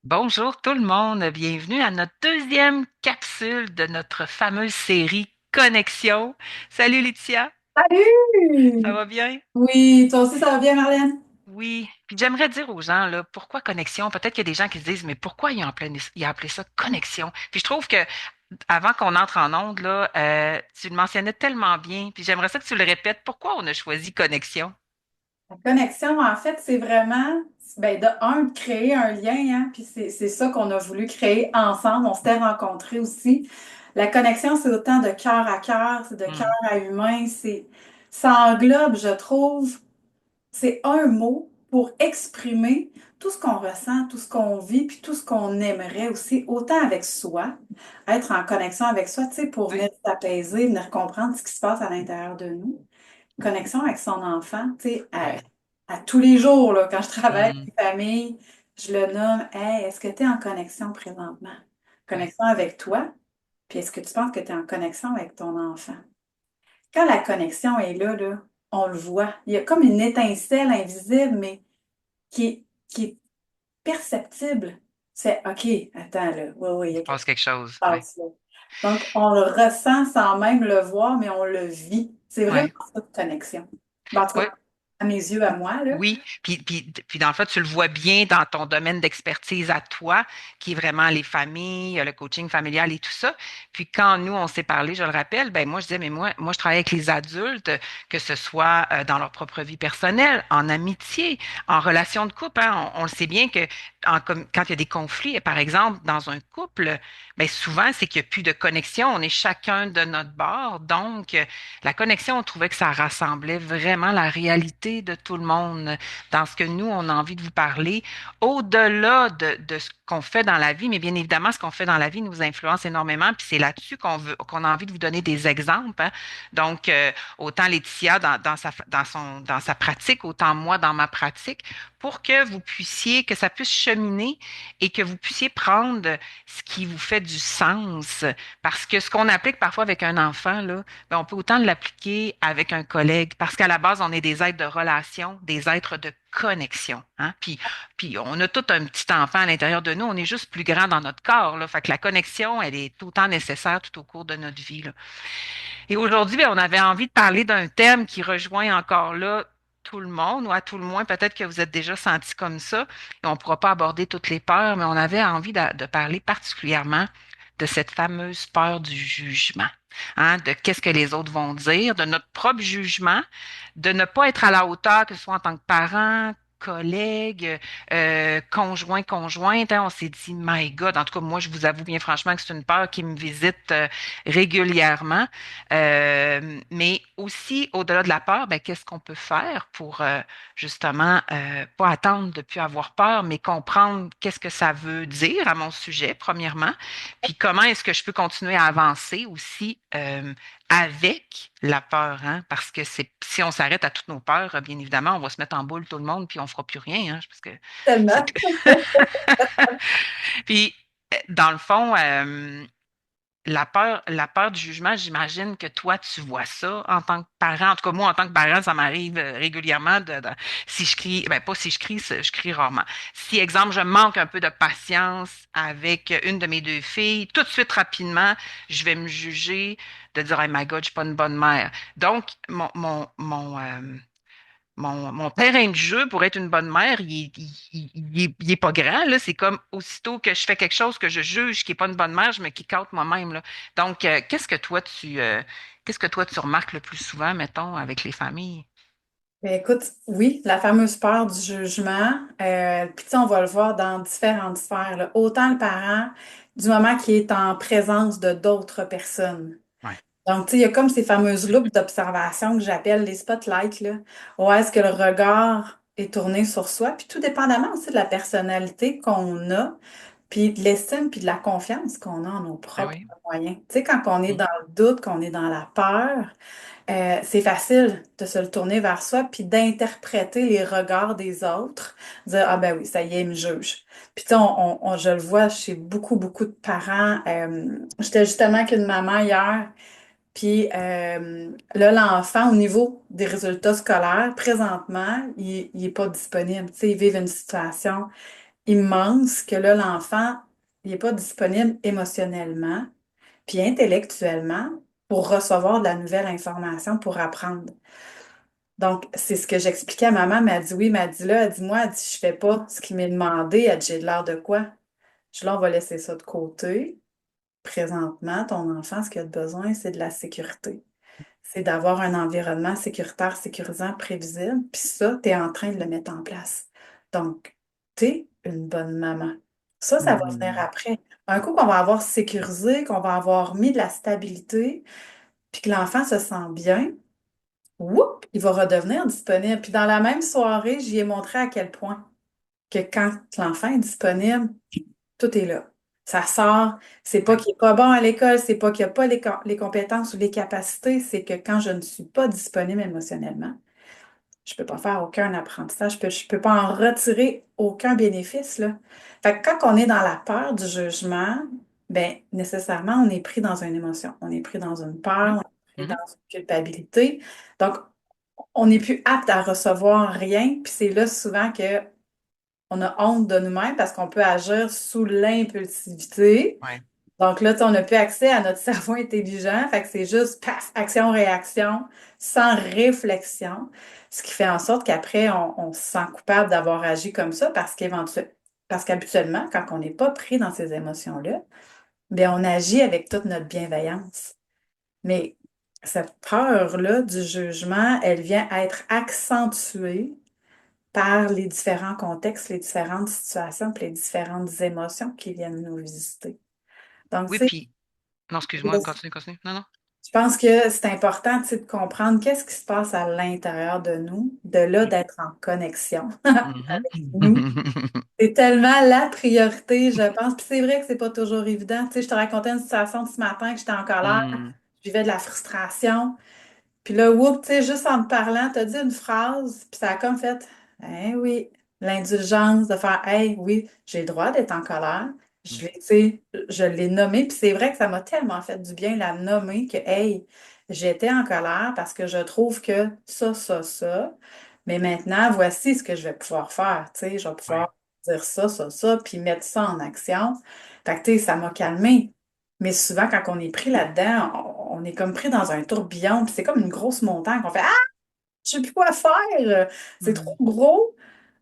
Bonjour tout le monde, bienvenue à notre deuxième capsule de notre fameuse série Connexion. Salut Laetitia, ça Salut! va bien? Oui, toi aussi, ça va bien, Marlène? Oui, puis j'aimerais dire aux gens, là, pourquoi Connexion? Peut-être qu'il y a des gens qui se disent, mais pourquoi ils ont appelé ça Connexion? Puis je trouve que avant qu'on entre en onde, là, tu le mentionnais tellement bien, puis j'aimerais ça que tu le répètes, pourquoi on a choisi Connexion? La connexion, en fait, c'est vraiment, ben, de créer un lien, hein, puis c'est ça qu'on a voulu créer ensemble. On s'était rencontrés aussi. La connexion, c'est autant de cœur à cœur, c'est de cœur Hmm, à humain, ça englobe, je trouve, c'est un mot pour exprimer tout ce qu'on ressent, tout ce qu'on vit, puis tout ce qu'on aimerait aussi, autant avec soi, être en connexion avec soi, tu sais, pour oui, venir s'apaiser, venir comprendre ce qui se passe à l'intérieur de nous. Connexion avec son enfant, tu sais, oui. à tous les jours, là, quand je travaille avec Hmm, les familles, je le nomme, hey, est-ce que tu es en connexion présentement? oui, Connexion avec toi, puis est-ce que tu penses que tu es en connexion avec ton enfant? Quand la connexion est là, on le voit. Il y a comme une étincelle invisible, mais qui est perceptible. C'est OK, attends là, oui, oui, il il y se a quelque passe chose quelque qui se chose, oui. passe là. Donc, on le ressent sans même le voir, mais on le vit. C'est vraiment Oui, ça de connexion. Ben, en tout oui. cas, à mes yeux, à moi, là. Oui, puis dans le fait, tu le vois bien dans ton domaine d'expertise à toi, qui est vraiment les familles, le coaching familial et tout ça. Puis quand nous, on s'est parlé, je le rappelle, ben moi, je disais, mais moi, je travaille avec les adultes, que ce soit dans leur propre vie personnelle, en amitié, en relation de couple. Hein. On le sait bien que quand il y a des conflits, par exemple, dans un couple, ben souvent, c'est qu'il n'y a plus de connexion. On est chacun de notre bord. Donc, la connexion, on trouvait que ça rassemblait vraiment la réalité de tout le monde dans ce que nous, on a envie de vous parler, au-delà de ce qu'on fait dans la vie, mais bien évidemment, ce qu'on fait dans la vie nous influence énormément, puis c'est là-dessus qu'on a envie de vous donner des exemples. Hein. Donc, autant Laetitia dans sa pratique, autant moi dans ma pratique, pour que vous puissiez, que ça puisse cheminer et que vous puissiez prendre ce qui vous fait du sens. Parce que ce qu'on applique parfois avec un enfant, là, ben, on peut autant l'appliquer avec un collègue parce qu'à la base, on est des êtres de relation, des êtres de connexion. Hein? Puis on a tout un petit enfant à l'intérieur de nous, on est juste plus grand dans notre corps. Là. Fait que la connexion, elle est tout le temps nécessaire tout au cours de notre vie. Là. Et aujourd'hui, ben, on avait envie de parler d'un thème qui rejoint encore là tout le monde, ou à tout le moins, peut-être que vous êtes déjà senti comme ça, et on ne pourra pas aborder toutes les peurs, mais on avait envie de parler particulièrement de cette fameuse peur du jugement, hein, de qu'est-ce que les autres vont dire, de notre propre jugement, de ne pas être à la hauteur, que ce soit en tant que parent, collègue, conjoint, conjointe, hein, on s'est dit, my God, en tout cas, moi, je vous avoue bien franchement que c'est une peur qui me visite régulièrement. Mais aussi, au-delà de la peur, ben, qu'est-ce qu'on peut faire pour justement pas attendre de plus avoir peur, mais comprendre qu'est-ce que ça veut dire à mon sujet, premièrement, puis comment est-ce que je peux continuer à avancer aussi avec la peur, hein? Parce que si on s'arrête à toutes nos peurs, bien évidemment, on va se mettre en boule tout le monde, puis on fera plus rien, hein, parce que c'est Tellement. puis dans le fond, la peur du jugement, j'imagine que toi, tu vois ça en tant que parent. En tout cas, moi, en tant que parent, ça m'arrive régulièrement si je crie, ben pas si je crie, je crie rarement. Si, exemple, je manque un peu de patience avec une de mes deux filles, tout de suite, rapidement, je vais me juger de dire, oh my God, je suis pas une bonne mère. Donc, mon terrain de jeu pour être une bonne mère, il est pas grand, là. C'est comme aussitôt que je fais quelque chose que je juge qui est pas une bonne mère, je me kick out moi-même, là. Donc, qu'est-ce que toi tu remarques le plus souvent, mettons, avec les familles? Ben, écoute, oui, la fameuse peur du jugement, puis tu sais, on va le voir dans différentes sphères, là. Autant le parent, du moment qu'il est en présence de d'autres personnes. Ouais. Donc, tu sais, il y a comme ces fameuses loupes d'observation que j'appelle les spotlights, là, où est-ce que le regard est tourné sur soi, puis tout dépendamment aussi de la personnalité qu'on a, puis de l'estime, puis de la confiance qu'on a en nos Ah propres oui. moyens. Tu sais, quand on est Mm. dans le doute, qu'on est dans la peur, c'est facile de se le tourner vers soi, puis d'interpréter les regards des autres, dire, ah ben oui, ça y est, il me juge. Puis tu sais, je le vois chez beaucoup, beaucoup de parents. J'étais justement avec une maman hier. Puis là, l'enfant, au niveau des résultats scolaires, présentement, il est pas disponible. Tu sais, ils vivent une situation. immense que là, l'enfant, il n'est pas disponible émotionnellement puis intellectuellement pour recevoir de la nouvelle information, pour apprendre. Donc, c'est ce que j'expliquais à maman, mais elle dit oui, mais elle dit là, elle dit moi, elle dit je fais pas ce qui m'est demandé, elle dit j'ai de l'air de quoi? Je dis là, on va laisser ça de côté. Présentement, ton enfant, ce qu'il a besoin, c'est de la sécurité. C'est d'avoir un environnement sécuritaire, sécurisant, prévisible. Puis ça, tu es en train de le mettre en place. Donc, tu es une bonne maman. Ça va venir Mhm. après. Un coup qu'on va avoir sécurisé, qu'on va avoir mis de la stabilité, puis que l'enfant se sent bien, whoop, il va redevenir disponible. Puis dans la même soirée, j'y ai montré à quel point que quand l'enfant est disponible, tout est là. Ça sort. C'est pas Ouais. qu'il est pas bon à l'école, c'est pas qu'il n'y a pas les compétences ou les capacités, c'est que quand je ne suis pas disponible émotionnellement, je peux pas faire aucun apprentissage, je peux pas en retirer aucun bénéfice, là. Fait que quand on est dans la peur du jugement, ben nécessairement, on est pris dans une émotion, on est pris dans une Mhm. peur, on est pris dans Mhm. une culpabilité. Donc, on n'est plus apte à recevoir rien, puis c'est là souvent que on a honte de nous-mêmes parce qu'on peut agir sous l'impulsivité. Ouais. Donc là, tu sais, on n'a plus accès à notre cerveau intelligent. Fait que c'est juste paf, action-réaction, sans réflexion. Ce qui fait en sorte qu'après, on se sent coupable d'avoir agi comme ça parce qu'habituellement, quand on n'est pas pris dans ces émotions-là, bien, on agit avec toute notre bienveillance. Mais cette peur-là du jugement, elle vient être accentuée par les différents contextes, les différentes situations, puis les différentes émotions qui viennent nous visiter. Donc, tu Oui, sais, puis, non, excuse-moi, continue, continue. Non, non. je pense que c'est important, tu sais, de comprendre qu'est-ce qui se passe à l'intérieur de nous, de là Oui. d'être en connexion Mhm. avec nous. C'est tellement la priorité, je pense. Puis c'est vrai que c'est pas toujours évident. Tu sais, je te racontais une situation de ce matin que j'étais en colère, Hmm. je vivais de la frustration. Puis là, whoop, tu sais, juste en te parlant, t'as dit une phrase, puis ça a comme fait, eh oui, l'indulgence de faire, hey, oui, j'ai le droit d'être en colère. Je l'ai, tu sais, je l'ai nommé, puis c'est vrai que ça m'a tellement fait du bien la nommer que, hey, j'étais en colère parce que je trouve que ça, mais maintenant, voici ce que je vais pouvoir faire, tu sais, je vais Ouais. pouvoir dire ça, puis mettre ça en action. Fait que, tu sais, ça m'a calmé. Mais souvent, quand on est pris là-dedans, on est comme pris dans un tourbillon, puis c'est comme une grosse montagne qu'on fait ah, je sais plus quoi faire, c'est trop Hmm. gros.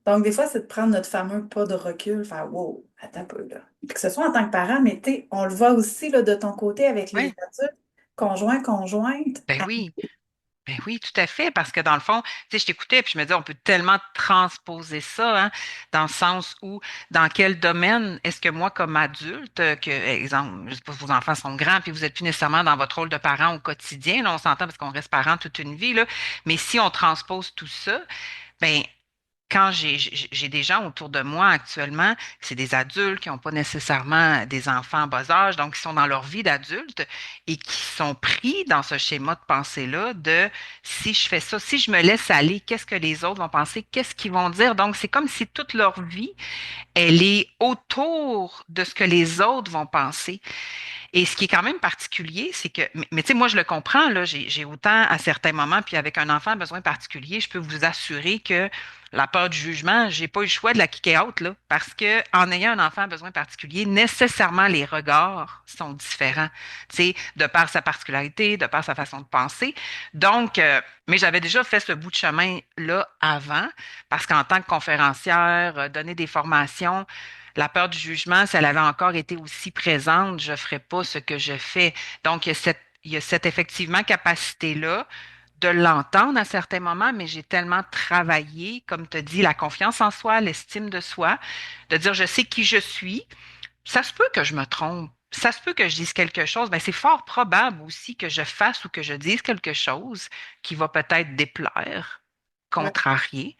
Donc, des fois, c'est de prendre notre fameux pas de recul, faire wow, attends un peu là. Puis que ce soit en tant que parent, mais tu sais, on le voit aussi là, de ton côté avec les Ouais. adultes, conjoints, conjointes. Ben oui. Ben oui, tout à fait, parce que dans le fond, tu sais, je t'écoutais, puis je me disais, on peut tellement transposer ça, hein, dans le sens où, dans quel domaine est-ce que moi, comme adulte, que, exemple, je sais pas, vos enfants sont grands, puis vous êtes plus nécessairement dans votre rôle de parent au quotidien, là, on s'entend parce qu'on reste parent toute une vie, là, mais si on transpose tout ça, ben quand j'ai des gens autour de moi actuellement, c'est des adultes qui n'ont pas nécessairement des enfants en bas âge, donc qui sont dans leur vie d'adulte et qui sont pris dans ce schéma de pensée-là de si je fais ça, si je me laisse aller, qu'est-ce que les autres vont penser, qu'est-ce qu'ils vont dire. Donc, c'est comme si toute leur vie, elle est autour de ce que les autres vont penser. Et ce qui est quand même particulier, c'est que, mais tu sais, moi, je le comprends, là, j'ai autant à certains moments, puis avec un enfant à besoin particulier, je peux vous assurer que la peur du jugement, j'ai pas eu le choix de la kicker out, là, parce que en ayant un enfant à besoin particulier, nécessairement, les regards sont différents, tu sais, de par sa particularité, de par sa façon de penser. Donc, mais j'avais déjà fait ce bout de chemin-là avant, parce qu'en tant que conférencière, donner des formations, la peur du jugement, si elle avait encore été aussi présente, je ne ferais pas ce que je fais. Donc, il y a cette effectivement capacité-là de l'entendre à certains moments, mais j'ai tellement travaillé, comme tu dis, la confiance en soi, l'estime de soi, de dire je sais qui je suis. Ça se peut que je me trompe. Ça se peut que je dise quelque chose. Ben, c'est fort probable aussi que je fasse ou que je dise quelque chose qui va peut-être déplaire, Ouais. contrarier.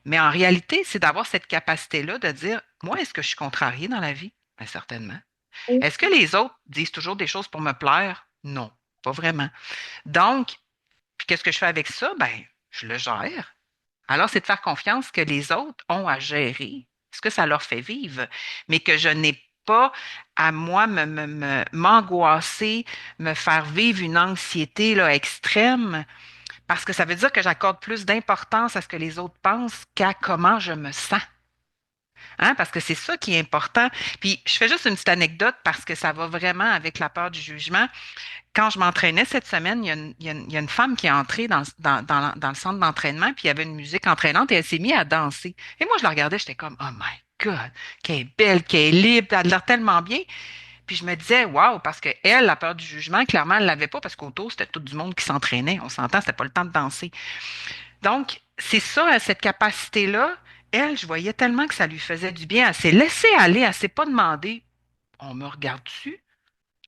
Mais en réalité, c'est d'avoir cette capacité-là de dire, moi, est-ce que je suis contrariée dans la vie? Ben, certainement. Est-ce que les autres disent toujours des choses pour me plaire? Non, pas vraiment. Donc, puis qu'est-ce que je fais avec ça? Ben, je le gère. Alors, c'est de faire confiance que les autres ont à gérer ce que ça leur fait vivre, mais que je n'ai pas à moi m'angoisser, me faire vivre une anxiété là, extrême, parce que ça veut dire que j'accorde plus d'importance à ce que les autres pensent qu'à comment je me sens. Hein, parce que c'est ça qui est important. Puis, je fais juste une petite anecdote parce que ça va vraiment avec la peur du jugement. Quand je m'entraînais cette semaine, il y a une femme qui est entrée dans le centre d'entraînement, puis il y avait une musique entraînante et elle s'est mise à danser. Et moi, je la regardais, j'étais comme, oh my God, qu'elle est belle, qu'elle est libre, elle a l'air tellement bien. Puis je me disais, waouh, parce que elle, la peur du jugement, clairement, elle l'avait pas parce qu'autour, c'était tout du monde qui s'entraînait. On s'entend, c'était pas le temps de danser. Donc, c'est ça, cette capacité-là. Elle, je voyais tellement que ça lui faisait du bien. Elle s'est laissée aller, elle s'est pas demandé, on me regarde dessus.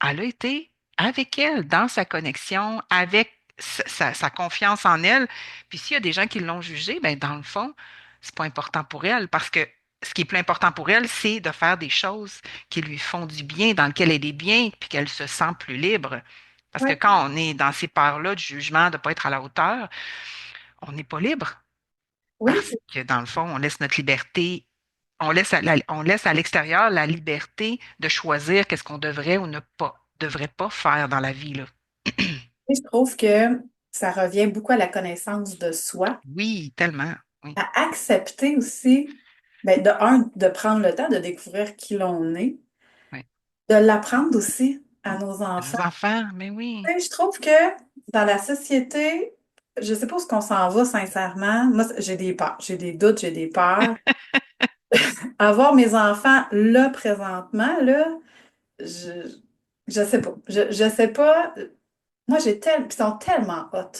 Elle a été avec elle, dans sa connexion, avec sa confiance en elle. Puis s'il y a des gens qui l'ont jugée, ben dans le fond, c'est pas important pour elle parce que ce qui est plus important pour elle, c'est de faire des choses qui lui font du bien, dans lesquelles elle est bien, puis qu'elle se sent plus libre. Parce que Ouais. quand on est dans ces peurs-là de jugement, de ne pas être à la hauteur, on n'est pas libre. Oui, Parce que dans le fond, on laisse notre liberté, on laisse à l'extérieur la liberté de choisir qu'est-ce qu'on devrait ou ne pas, devrait pas faire dans la vie, là. je trouve que ça revient beaucoup à la connaissance de soi, Oui, tellement. Oui, à accepter aussi, ben, de prendre le temps de découvrir qui l'on est, oui. de l'apprendre aussi à nos À enfants. nos enfants, mais oui. Tu sais, je trouve que dans la société, je sais pas où ce qu'on s'en va sincèrement. Moi, j'ai des peurs, j'ai des doutes, j'ai des peurs. Avoir mes enfants là présentement, là, je, je sais pas. Je sais pas. Moi, ils sont tellement hot.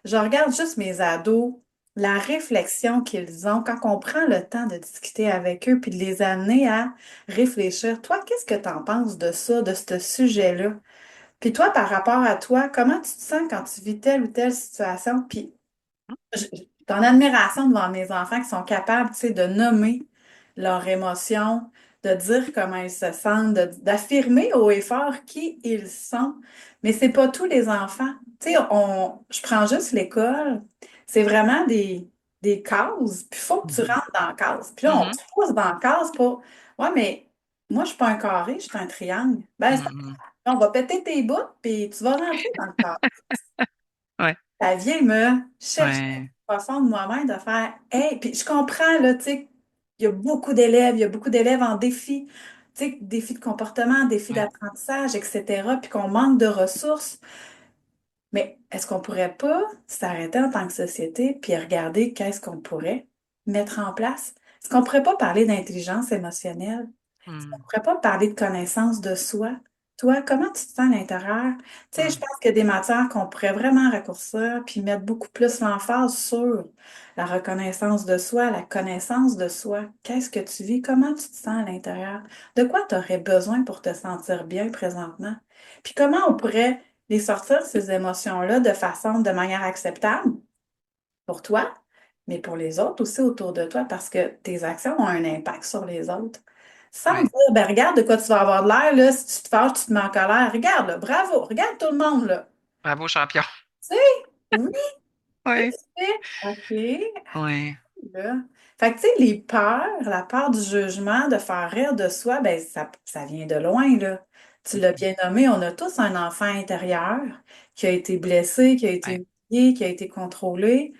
Je regarde juste mes ados, la réflexion qu'ils ont quand on prend le temps de discuter avec eux puis de les amener à réfléchir. Toi, qu'est-ce que tu en penses de ça, de ce sujet-là? Puis toi, par rapport à toi, comment tu te sens quand tu vis telle ou telle situation? Puis je suis en admiration devant mes enfants qui sont capables, tu sais, de nommer leurs émotions, de dire comment ils se sentent, d'affirmer haut et fort qui ils sont. Mais c'est pas tous les enfants. Tu sais, je prends juste l'école. C'est vraiment des cases. Puis il faut que tu Mhm. rentres dans la case. Puis là, on Mhm. te pousse dans la case pour. Ouais, mais moi, je suis pas un carré, je suis un triangle. Ben, Mhm. on va péter tes bouts, puis tu vas rentrer dans le cadre. Ouais, Ça vient me chercher ouais, au fond de moi-même de faire Hey, puis je comprends, là, tu sais, il y a beaucoup d'élèves en défi, tu sais, défi de comportement, défi ouais. d'apprentissage, etc., puis qu'on manque de ressources. Mais est-ce qu'on pourrait pas s'arrêter en tant que société puis regarder qu'est-ce qu'on pourrait mettre en place? Est-ce qu'on pourrait pas parler d'intelligence émotionnelle? On Mhm. pourrait pas parler de connaissance de soi. Toi, comment tu te sens à l'intérieur? Tu sais, je Mhm. pense qu'il y a des matières qu'on pourrait vraiment raccourcir puis mettre beaucoup plus l'emphase sur la reconnaissance de soi, la connaissance de soi. Qu'est-ce que tu vis? Comment tu te sens à l'intérieur? De quoi tu aurais besoin pour te sentir bien présentement? Puis comment on pourrait les sortir, ces émotions-là, de manière acceptable pour toi, mais pour les autres aussi autour de toi, parce que tes actions ont un impact sur les autres. Sans Ouais. dire, ben regarde de quoi tu vas avoir de l'air, là, si tu te fâches, tu te mets en colère. Regarde, là, bravo, regarde tout le monde, là. Bravo, champion. Tu sais, oui, tu Ouais. sais, OK, Ouais. là. Fait que, tu sais, les peurs, la peur du jugement, de faire rire de soi, ben ça vient de loin, là. Tu l'as Mhm. bien nommé, on a tous un enfant intérieur qui a été blessé, qui a Ouais. été humilié, qui a été contrôlé.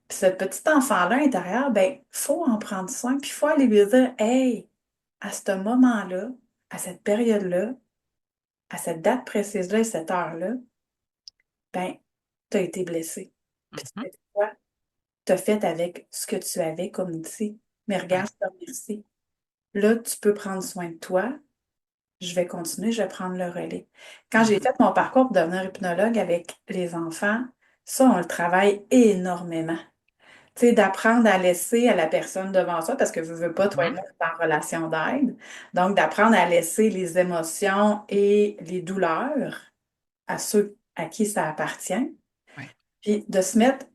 Puis ce petit enfant-là intérieur, ben, faut en prendre soin, puis il faut aller lui dire, hey, à ce moment-là, à cette période-là, à cette date précise-là et cette heure-là, ben, tu as été blessé. Puis tu Mhm. sais quoi? Tu as fait avec ce que tu avais comme outil. Mais Ouais. regarde, je te remercie. Là, tu peux prendre soin de toi. Je vais continuer, je vais prendre le relais. Quand j'ai Mhm. fait mon parcours pour devenir hypnologue avec les enfants, ça, on le travaille énormément. Tu sais, d'apprendre à laisser à la personne devant soi, parce que veux pas, toi et Mhm. moi, on est en relation d'aide. Donc, d'apprendre à laisser les émotions et les douleurs à ceux à qui ça appartient. Ouais. Puis de se mettre,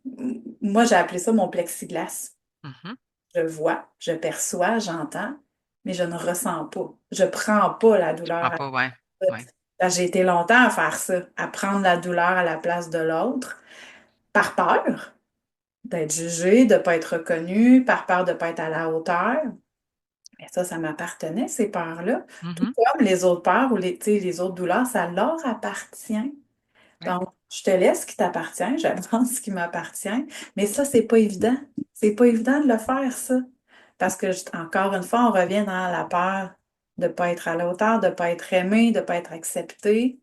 moi, j'ai appelé ça mon plexiglas. Mhm. Je vois, je perçois, j'entends, mais je ne ressens pas. Je prends pas la Je prends douleur à pas, ouais. la Ouais. tête. J'ai été longtemps à faire ça, à prendre la douleur à la place de l'autre, par peur d'être jugée, de ne pas être reconnue, par peur de ne pas être à la hauteur. Mais ça m'appartenait, ces peurs-là. Tout Mhm. comme les autres peurs ou tu sais, les autres douleurs, ça leur appartient. Ouais. Donc, je te laisse ce qui t'appartient, j'avance ce qui m'appartient. Mais ça, c'est pas évident. C'est pas évident de le faire, ça. Parce que, encore une fois, on revient dans la peur de ne pas être à la hauteur, de ne pas être aimé, de ne pas être accepté.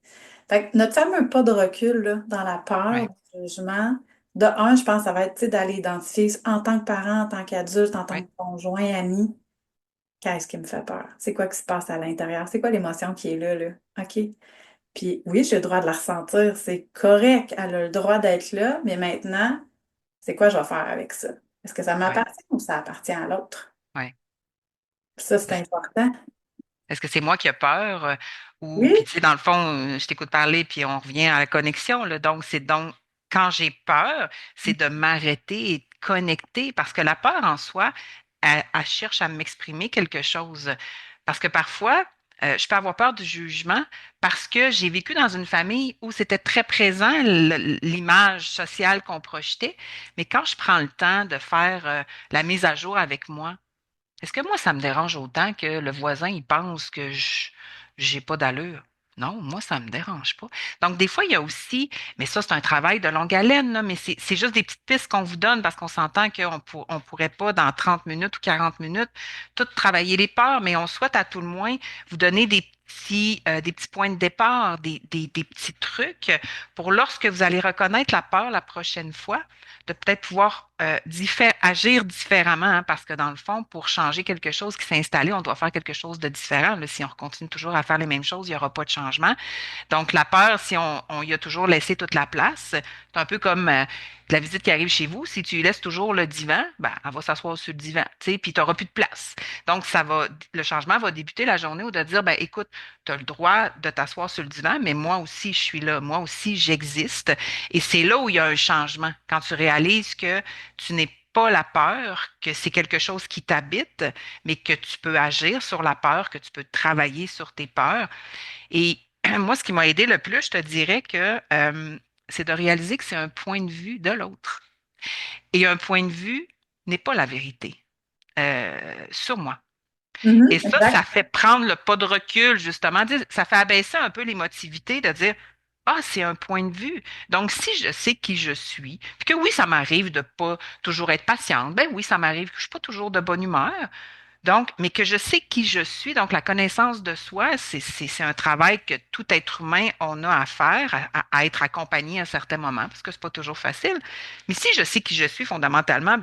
Fait que notre fameux pas de recul là, dans la peur, Ouais, le jugement, de un, je pense que ça va être tu sais, d'aller identifier en tant que parent, en tant qu'adulte, en tant ouais, que conjoint, ami, qu'est-ce qui me fait peur? C'est quoi qui se passe à l'intérieur? C'est quoi l'émotion qui est là, là? OK. Puis oui, j'ai le droit de la ressentir. C'est correct. Elle a le droit d'être là. Mais maintenant, c'est quoi je vais faire avec ça? Est-ce que ça ouais, m'appartient ou ça appartient à l'autre? ouais. Ça, c'est important. Est-ce que c'est moi qui ai peur ou puis Oui. tu sais dans le fond je t'écoute parler puis on revient à la connexion là. Donc c'est donc quand j'ai peur, c'est de m'arrêter et de connecter parce que la peur en soi, elle cherche à m'exprimer quelque chose. Parce que parfois je peux avoir peur du jugement parce que j'ai vécu dans une famille où c'était très présent l'image sociale qu'on projetait, mais quand je prends le temps de faire la mise à jour avec moi, est-ce que moi, ça me dérange autant que le voisin, il pense que je j'ai pas d'allure? Non, moi, ça me dérange pas. Donc, des fois, il y a aussi, mais ça, c'est un travail de longue haleine, là, mais c'est juste des petites pistes qu'on vous donne parce qu'on s'entend on pourrait pas, dans 30 minutes ou 40 minutes, tout travailler les peurs, mais on souhaite à tout le moins vous donner des petits points de départ, des petits trucs pour lorsque vous allez reconnaître la peur la prochaine fois, de peut-être pouvoir agir différemment, hein, parce que dans le fond, pour changer quelque chose qui s'est installé, on doit faire quelque chose de différent. Là, si on continue toujours à faire les mêmes choses, il n'y aura pas de changement. Donc, la peur, si on y a toujours laissé toute la place, c'est un peu comme la visite qui arrive chez vous. Si tu lui laisses toujours le divan, ben, elle va s'asseoir sur le divan, tu sais, puis tu n'auras plus de place. Donc, le changement va débuter la journée où de dire, ben, écoute, tu as le droit de t'asseoir sur le divan, mais moi aussi, je suis là. Moi aussi, j'existe. Et c'est là où il y a un changement. Quand tu réalises que tu n'es pas la peur, que c'est quelque chose qui t'habite, mais que tu peux agir sur la peur, que tu peux travailler sur tes peurs. Et moi, ce qui m'a aidé le plus, je te dirais que c'est de réaliser que c'est un point de vue de l'autre. Et un point de vue n'est pas la vérité sur moi. Et Mhm, ça, exact. ça fait prendre le pas de recul, justement. Ça fait abaisser un peu l'émotivité de dire, ah, c'est un point de vue. Donc, si je sais qui je suis, puis que oui, ça m'arrive de pas toujours être patiente, ben oui, ça m'arrive que je suis pas toujours de bonne humeur, donc, mais que je sais qui je suis, donc la connaissance de soi, c'est un travail que tout être humain, on a à faire, à être accompagné à un certain moment, parce que c'est pas toujours facile. Mais si je sais qui je suis fondamentalement,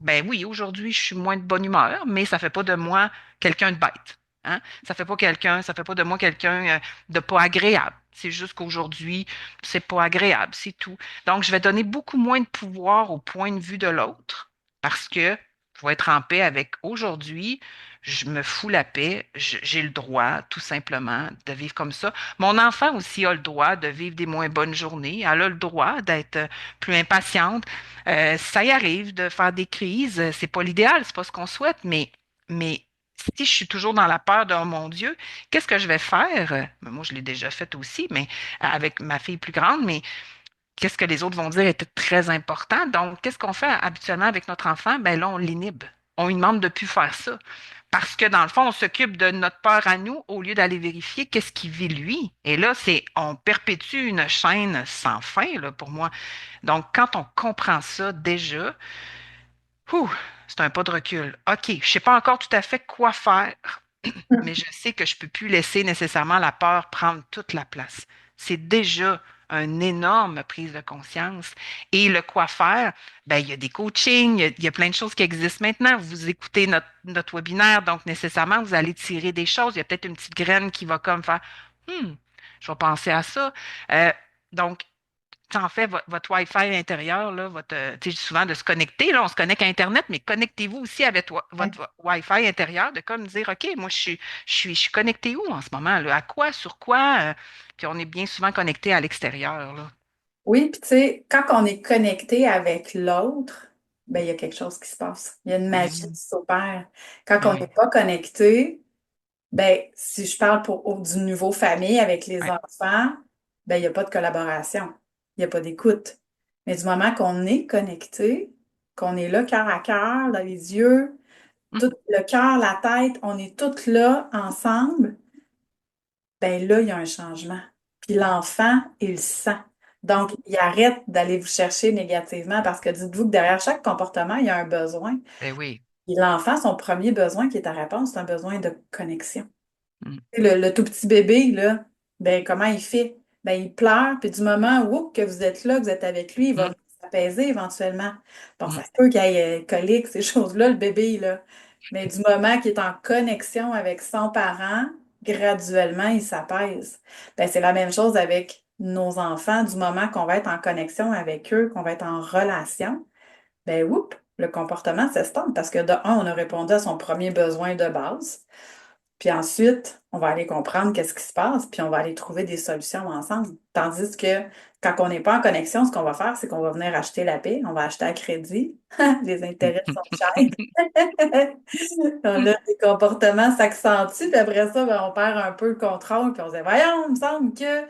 ben oui, aujourd'hui, je suis moins de bonne humeur, mais ça fait pas de moi quelqu'un de bête. Hein? Ça fait pas de moi quelqu'un de pas agréable. C'est juste qu'aujourd'hui, c'est pas agréable, c'est tout. Donc, je vais donner beaucoup moins de pouvoir au point de vue de l'autre parce que je vais être en paix avec aujourd'hui. Je me fous la paix. J'ai le droit, tout simplement, de vivre comme ça. Mon enfant aussi a le droit de vivre des moins bonnes journées. Elle a le droit d'être plus impatiente. Ça y arrive de faire des crises. C'est pas l'idéal, c'est pas ce qu'on souhaite, mais si je suis toujours dans la peur de oh mon Dieu, qu'est-ce que je vais faire? Ben, moi, je l'ai déjà fait aussi, mais avec ma fille plus grande, mais qu'est-ce que les autres vont dire est très important. Donc, qu'est-ce qu'on fait habituellement avec notre enfant? Ben là, on l'inhibe. On lui demande de plus faire ça. Parce que dans le fond, on s'occupe de notre peur à nous au lieu d'aller vérifier qu'est-ce qu'il vit lui. Et là, on perpétue une chaîne sans fin, là, pour moi. Donc, quand on comprend ça déjà, ouh, c'est un pas de recul. OK, je ne sais pas encore tout à fait quoi faire, mais je sais que je ne peux plus laisser nécessairement la peur prendre toute la place. C'est déjà une énorme prise de conscience. Et le quoi faire, ben, il y a des coachings, il y a plein de choses qui existent maintenant. Vous écoutez notre webinaire, donc nécessairement, vous allez tirer des choses. Il y a peut-être une petite graine qui va comme faire, Hmm, je vais penser à ça. Euh, donc, en fait, votre Wi-Fi intérieur, là, tu sais, souvent de se connecter, là, on se connecte à Internet, mais connectez-vous aussi avec votre Wi-Fi intérieur, de comme dire, OK, moi, je suis connecté où en ce moment, là? À quoi, sur quoi? Puis on est bien souvent connecté à l'extérieur, là. Oui, puis tu sais, quand on est connecté avec l'autre, ben il y a quelque chose qui se passe. Il y a une magie qui Mhm. s'opère. Quand Ben on n'est oui, pas connecté, ben si je parle du niveau famille avec les ouais. enfants, ben il n'y a pas de collaboration. Il n'y a pas d'écoute. Mais du moment qu'on est connecté, qu'on est là cœur à cœur, dans les yeux, tout Mhm. le cœur, la tête, on est toutes là ensemble, ben là, il y a un changement. Puis l'enfant, il le sent. Donc, il arrête d'aller vous chercher négativement parce que dites-vous que derrière chaque comportement, il y a un besoin. Ben oui. Et l'enfant, son premier besoin qui est à répondre, c'est un besoin de connexion. Mm, Tu sais, le tout petit bébé, là, ben, comment il fait? Ben, il pleure, puis du moment où que vous êtes là, que vous êtes avec lui, il va mm, venir s'apaiser éventuellement. Bon, mm. ça se peut qu'il y ait colique, ces choses-là, le bébé, là. Mais du moment qu'il est en connexion avec son parent, graduellement, il s'apaise. Ben, c'est la même chose avec nos enfants. Du moment qu'on va être en connexion avec eux, qu'on va être en relation, ben, oups, le comportement s'estompe parce que de un, on a répondu à son premier besoin de base. Puis ensuite, on va aller comprendre qu'est-ce qui se passe, puis on va aller trouver des solutions ensemble. Tandis que quand on n'est pas en connexion, ce qu'on va faire, c'est qu'on va venir acheter la paix, on va acheter à crédit. Les intérêts sont chers. Là, les comportements s'accentuent, puis après ça, ben, on perd un peu le contrôle, puis on se dit, voyons, il me semble que.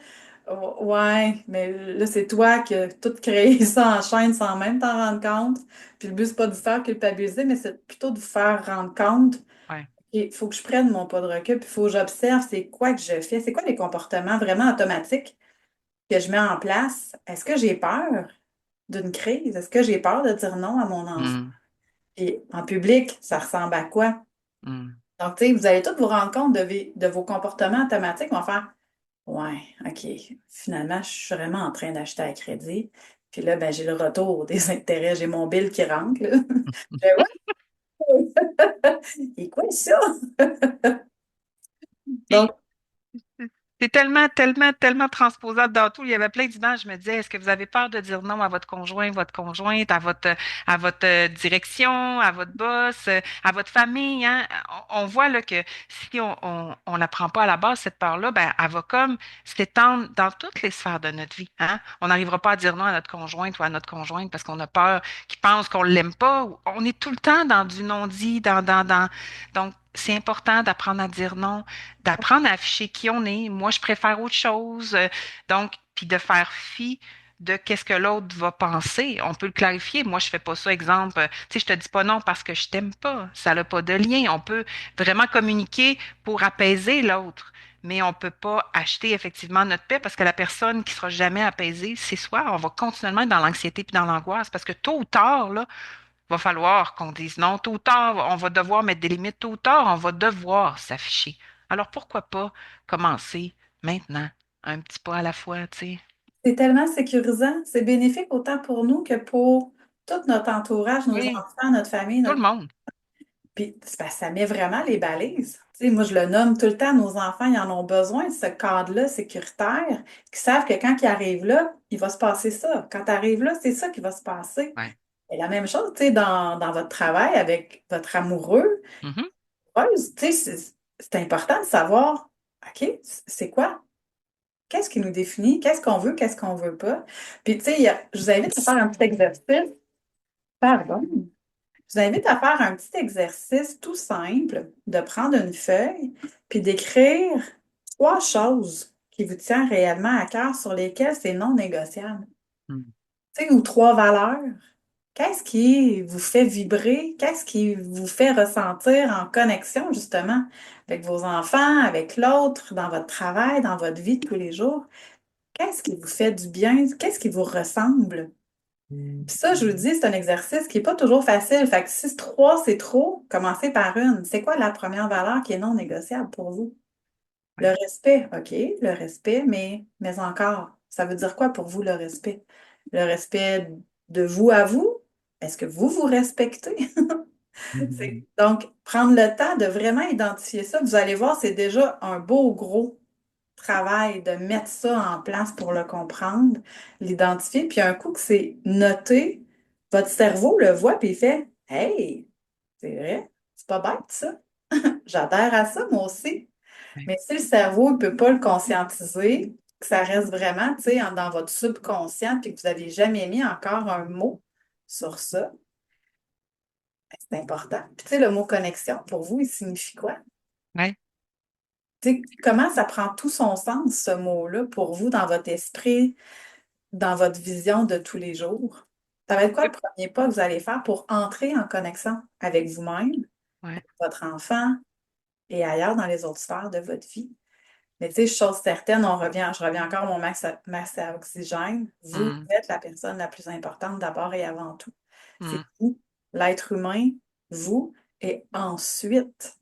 Ouais, mais là, c'est toi qui as tout créé ça en chaîne sans même t'en rendre compte. Puis le but, c'est pas de vous faire culpabiliser, mais c'est plutôt de vous faire rendre compte. Ouais. Il faut que je prenne mon pas de recul, puis il faut que j'observe c'est quoi que je fais, c'est quoi les comportements vraiment automatiques que je mets en place. Est-ce que j'ai peur d'une crise? Est-ce que j'ai peur de dire non à mon enfant? Mm, Et en public, ça ressemble à quoi? mm. Donc, tu sais, vous allez tous vous rendre compte de vos comportements automatiques. On va faire, ouais, OK, finalement, je suis vraiment en train d'acheter à crédit. Puis là, ben, j'ai le retour des intérêts, j'ai mon bill qui rentre, là. Je fais, ouais, et quoi ça? Puis, Donc, c'est tellement, tellement, tellement transposable dans tout. Il y avait plein d'images. Je me disais, est-ce que vous avez peur de dire non à votre conjoint, votre conjointe, à votre direction, à votre boss, à votre famille, hein? On voit là que si on la prend pas à la base, cette peur-là, ben, elle va comme s'étendre dans toutes les sphères de notre vie, hein? On n'arrivera pas à dire non à notre conjointe ou à notre conjointe parce qu'on a peur qu'ils pensent qu'on l'aime pas. On est tout le temps dans du non-dit, Donc, c'est important d'apprendre à dire non, d'apprendre à afficher qui on est. Moi, je préfère autre chose. Donc, puis de faire fi de qu'est-ce que l'autre va penser. On peut le clarifier. Moi, je fais pas ça. Exemple, tu sais, je te dis pas non parce que je t'aime pas. Ça n'a pas de lien. On peut vraiment communiquer pour apaiser l'autre. Mais on peut pas acheter effectivement notre paix parce que la personne qui sera jamais apaisée, c'est soi. On va continuellement être dans l'anxiété puis dans l'angoisse parce que tôt ou tard, là, va falloir qu'on dise non. Tôt ou tard, on va devoir mettre des limites. Tôt ou tard, on va devoir s'afficher. Alors pourquoi pas commencer maintenant, un petit pas à la fois, tu sais? c'est tellement sécurisant, c'est bénéfique autant pour nous que pour tout notre entourage, nos Oui, enfants, notre famille, tout le monde. Puis c'est parce que ça met vraiment les balises. Tu sais, moi, je le nomme tout le temps, nos enfants, ils en ont besoin de ce cadre-là sécuritaire, qui savent que quand ils arrivent là, il va se passer ça. Quand tu arrives là, c'est ça qui va se passer. Ouais. Et la même chose, tu sais, dans votre travail avec votre amoureux, Mhm. tu sais, c'est important de savoir, OK, c'est quoi? Qu'est-ce qui nous définit? Qu'est-ce qu'on veut pas? Puis, tu sais, je vous invite à faire un petit exercice. Pardon. Je vous invite à faire un petit exercice tout simple, de prendre une feuille, puis d'écrire trois choses qui vous tiennent réellement à cœur sur lesquelles c'est non négociable. Mhm. Tu sais, ou trois valeurs. Qu'est-ce qui vous fait vibrer? Qu'est-ce qui vous fait ressentir en connexion, justement, avec vos enfants, avec l'autre, dans votre travail, dans votre vie de tous les jours? Qu'est-ce qui vous fait du bien? Qu'est-ce qui vous ressemble? Puis ça, je vous dis, c'est un exercice qui n'est pas toujours facile. Fait que si trois, c'est trop, commencez par une. C'est quoi la première valeur qui est non négociable pour vous? Le Ouais. respect, OK, le respect, mais encore, ça veut dire quoi pour vous le respect? Le respect de vous à vous? Est-ce que vous vous respectez? Donc, prendre le temps de vraiment identifier ça, vous allez voir, c'est déjà un beau gros travail de mettre ça en place pour le comprendre, l'identifier, puis un coup que c'est noté, votre cerveau le voit puis il fait Hey, c'est vrai, c'est pas bête ça. J'adhère à ça, moi aussi. Ouais. Mais si le cerveau ne peut pas le conscientiser, que ça reste vraiment, tu sais, dans votre subconscient, puis que vous n'avez jamais mis encore un mot sur ça, ben, c'est important. Puis tu sais, le mot connexion, pour vous, il signifie quoi? Ouais. Tu sais, comment ça prend tout son sens, ce mot-là, pour vous, dans votre esprit, dans votre vision de tous les jours? Ça va être quoi le premier pas que vous allez faire pour entrer en connexion avec vous-même, Ouais. votre enfant et ailleurs dans les autres sphères de votre vie? Mais tu sais, chose certaine, je reviens encore à mon max à oxygène. Vous Mm, êtes la personne la plus importante d'abord et avant tout. C'est mm, vous, l'être humain, vous. et ensuite.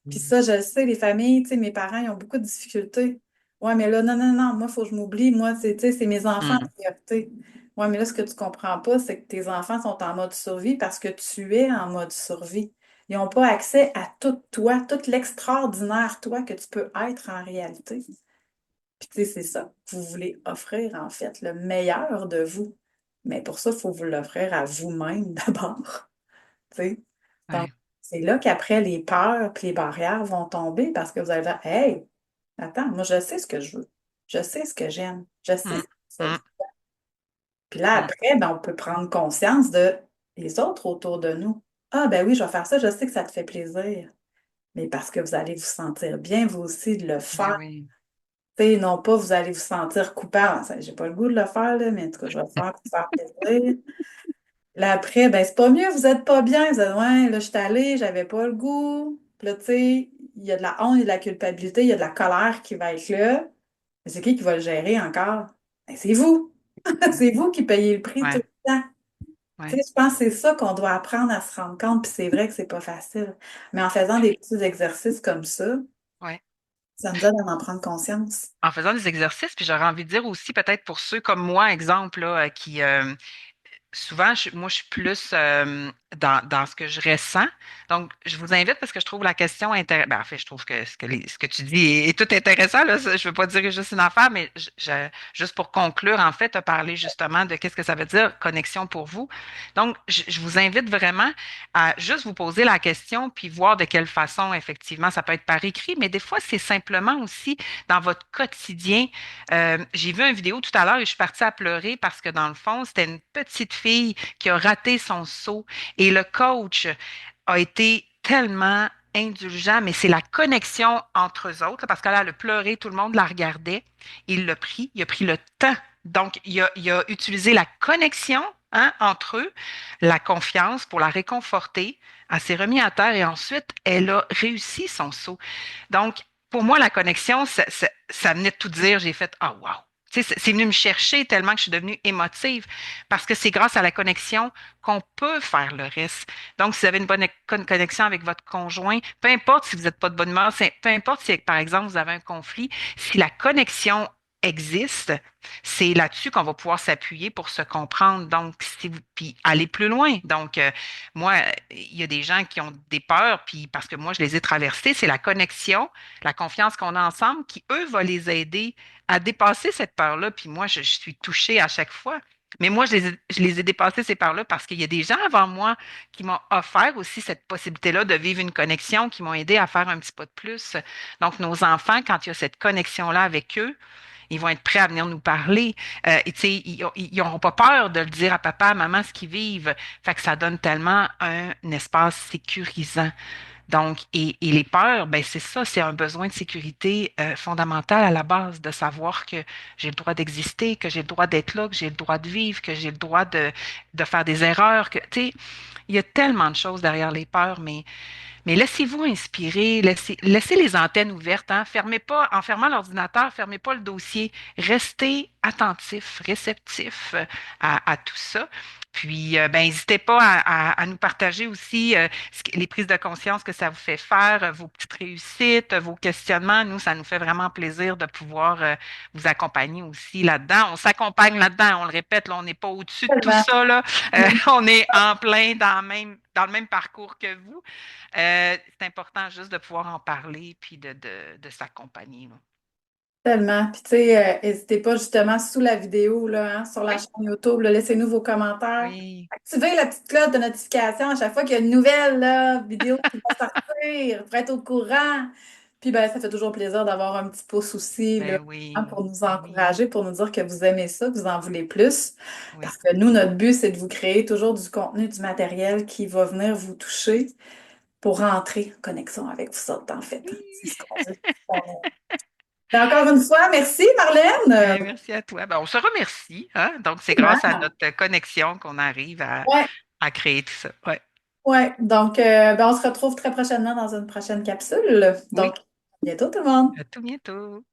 Puis ça, je le sais, les familles, tu sais, mes parents, ils ont beaucoup de difficultés. Ouais, mais là, non, non, non, moi, il faut que je m'oublie. Moi, c'est, tu sais, c'est mes enfants Mm. en priorité. Ouais, mais là, ce que tu comprends pas, c'est que tes enfants sont en mode survie parce que tu es en mode survie. Ils n'ont pas accès à tout toi, tout l'extraordinaire toi que tu peux être en réalité. Puis, tu sais, c'est ça. Vous voulez offrir, en fait, le meilleur de vous. Mais pour ça, il faut vous l'offrir à vous-même d'abord. Tu sais. Donc, Ouais. c'est là qu'après, les peurs puis les barrières vont tomber parce que vous allez dire, hey, attends, moi, je sais ce que je veux. Je sais ce que j'aime. Je sais Mm. ce que Mm. c'est. Puis là, Mm. après, ben, on peut prendre conscience de les autres autour de nous. Ah, ben oui, je vais faire ça. Je sais que ça te fait plaisir. Mais parce que vous allez vous sentir bien, vous aussi, de le Ben faire. oui. Tu sais, non pas vous allez vous sentir coupable. J'ai pas le goût de le faire, là, mais en tout cas, je vais le faire pour faire plaisir. Là, après, ben, c'est pas mieux, vous êtes pas bien. Vous êtes, ouais, là, je suis allée, j'avais pas le goût. Puis là, tu sais, il y a de la honte, il y a de la culpabilité, il y a de la colère qui va être là. Mais c'est qui va le gérer encore? Ben, c'est vous. Mm. C'est vous qui payez le prix tout Ouais. le temps. Tu Ouais. sais, je pense que c'est ça qu'on doit apprendre à se rendre compte, puis c'est vrai que c'est pas facile. Mais en faisant des petits exercices comme Ouais. ça nous aide à en prendre conscience. En faisant des exercices, puis j'aurais envie de dire aussi, peut-être pour ceux comme moi, exemple, là, qui, souvent, moi, je suis plus dans ce que je ressens. Donc, je vous invite parce que je trouve la question intéressante. Ben, en fait, je trouve que ce que tu dis est tout intéressant. Là. Je ne veux pas dire juste une affaire, mais juste pour conclure, en fait, tu as parlé justement de qu'est-ce que ça veut dire connexion pour vous. Donc, je vous invite vraiment à juste vous poser la question puis voir de quelle façon, effectivement, ça peut être par écrit, mais des fois, c'est simplement aussi dans votre quotidien. J'ai vu une vidéo tout à l'heure et je suis partie à pleurer parce que dans le fond, c'était une petite fille qui a raté son saut et le coach a été tellement indulgent, mais c'est la connexion entre eux autres, là, parce qu'elle a pleuré, tout le monde la regardait. Il a pris le temps. Donc, il a utilisé la connexion hein, entre eux, la confiance pour la réconforter. Elle s'est remise à terre et ensuite, elle a réussi son saut. Donc, pour moi, la connexion, ça venait de tout dire. J'ai fait, ah, wow. Tu sais, c'est venu me chercher tellement que je suis devenue émotive parce que c'est grâce à la connexion qu'on peut faire le reste. Donc, si vous avez une bonne connexion avec votre conjoint, peu importe si vous n'êtes pas de bonne humeur, peu importe si, par exemple, vous avez un conflit, si la connexion existe, c'est là-dessus qu'on va pouvoir s'appuyer pour se comprendre. Donc, si vous, puis aller plus loin. Donc, moi, il y a des gens qui ont des peurs, puis parce que moi, je les ai traversées, c'est la connexion, la confiance qu'on a ensemble qui, eux, va les aider à dépasser cette peur-là. Puis moi, je suis touchée à chaque fois. Mais moi, je les ai dépassés, ces peurs-là, parce qu'il y a des gens avant moi qui m'ont offert aussi cette possibilité-là de vivre une connexion, qui m'ont aidé à faire un petit pas de plus. Donc, nos enfants, quand il y a cette connexion-là avec eux, ils vont être prêts à venir nous parler. Et tu sais, ils n'auront pas peur de le dire à papa, à maman, ce qu'ils vivent. Fait que ça donne tellement un espace sécurisant. Donc, et les peurs, ben c'est ça, c'est un besoin de sécurité fondamental à la base, de savoir que j'ai le droit d'exister, que j'ai le droit d'être là, que j'ai le droit de vivre, que j'ai le droit de faire des erreurs, que, tu sais, il y a tellement de choses derrière les peurs, mais laissez-vous inspirer, laissez les antennes ouvertes, hein. Fermez pas, en fermant l'ordinateur, fermez pas le dossier. Restez attentif, réceptif à tout ça. Puis, ben, n'hésitez pas à nous partager aussi les prises de conscience que ça vous fait faire, vos petites réussites, vos questionnements. Nous, ça nous fait vraiment plaisir de pouvoir vous accompagner aussi là-dedans. On s'accompagne là-dedans, on le répète, là, on n'est pas au-dessus de tout Tellement. ça, là. On est en plein dans le même parcours que vous. C'est important juste de pouvoir en parler puis de s'accompagner, là. Tellement. Puis, tu sais, n'hésitez pas justement sous la vidéo, là, hein, sur la Oui, chaîne YouTube, là, laissez-nous vos commentaires. oui, Activez la petite cloche de notification à chaque fois qu'il y a une nouvelle là, vidéo qui va sortir pour être au courant. Puis, ben, ça fait toujours plaisir d'avoir un petit pouce aussi, là, ben hein, oui, pour nous ben oui, encourager, pour nous dire que vous aimez ça, que vous en voulez plus. oui. Parce que nous, notre but, c'est de vous créer toujours du contenu, du matériel qui va venir vous toucher pour rentrer en connexion avec vous autres, en fait. C'est ce qu'on veut. Ben, encore une fois, merci Marlène. Ben, merci à toi. Ben, on se remercie, hein? Donc, c'est grâce à Vraiment. notre connexion qu'on arrive Ouais, à créer tout ça. Ouais. ouais. Donc, ben, on se retrouve très prochainement dans une prochaine capsule. Oui, Donc, à bientôt tout le monde. à tout bientôt.